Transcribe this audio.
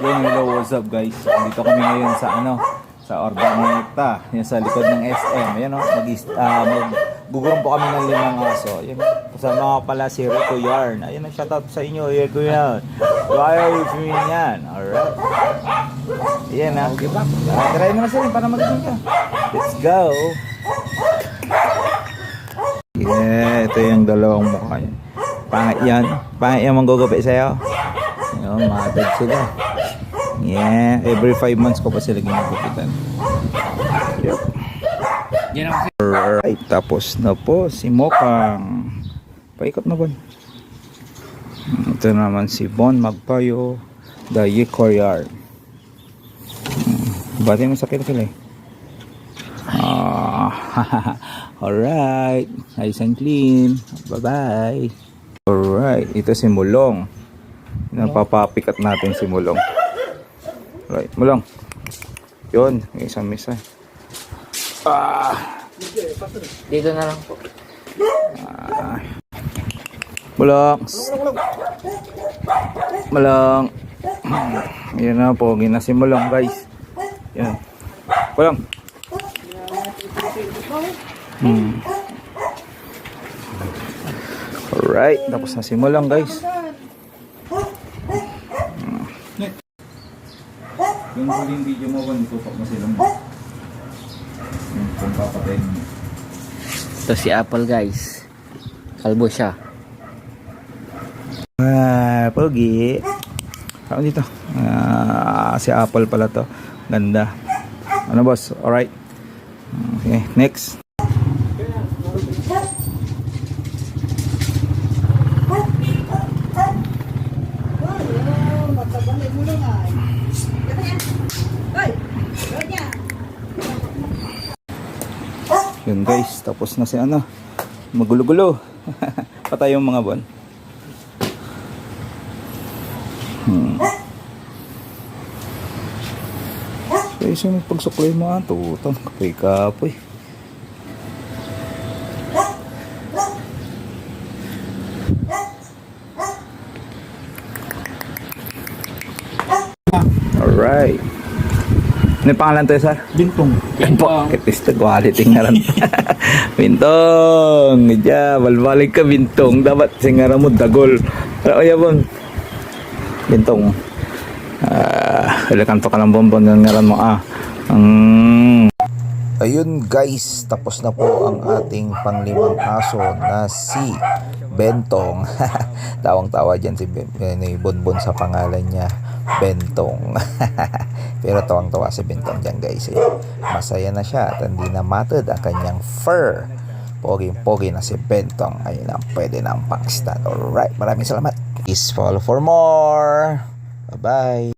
Yan, hello, what's up guys? Dito kami ngayon sa sa Ordaneta, yan sa likod ng SM. Ayan maggugurong po kami ng 5 aso. Ayan, kasama pala si Rico Yarn. Ayan, shoutout sa inyo, Rico Yarn. Why are you doing yan? Alright. Ayan diba? Try mo na sila para magaling ka. Let's go. Yeah, ito yung dalawang mukha niya. Pangit yan manggugupi sa'yo. Ayan, matag sila. Yeah, every 5 months ko pa sila ginagupitan. Yep. Alright, tapos na po si Mokang. Paikot na Bon. Ito naman si Bon Magpayo, the Yikor. Bati mo sa kilay. Alright, nice and clean. Bye-bye. Alright, ito si Mulong. Napapapikat natin si Mulong. Right, Mulong. Yun, may isang misa. Dito na lang po. Mulong. Mulong. Yan na po, gina si Mulong guys. Yan. Mulong. Alright, tapos na si Mulong guys. Yung huling video mo, itutok mo silang kung papatayin mo. Ito si Apple guys. Kalbo siya. Pogi. Saan dito? Si Apple pala to. Ganda. Ano boss? Alright. Okay, next. Yun guys, tapos na si magulo-gulo. Patay yung mga Bon. Kaya siya magpagsuklay mo tutang kapoy-kapoy. Alright. Ano yung pangalan tayo, sir? Bintong. Bintong. Ito quality nga rin. Bintong. Medya, balbalik ka Bintong. Dapat singara mo dagol. Pero kaya Bon. Bintong. Halakan pa ka ng bonbon ng ngaran mo. Ayun guys, tapos na po ang ating pang-5 aso na si Bentong. Tawang-tawa dyan si Bonbon sa pangalan niya, Bentong. Pero tawang-tawa si Bentong dyan guys. Masaya na siya at hindi na matad ang kanyang fur. Pogi na si Bentong. Ayun ang pwede ng pang-stat. Alright, maraming salamat. Please follow for more. Bye-bye.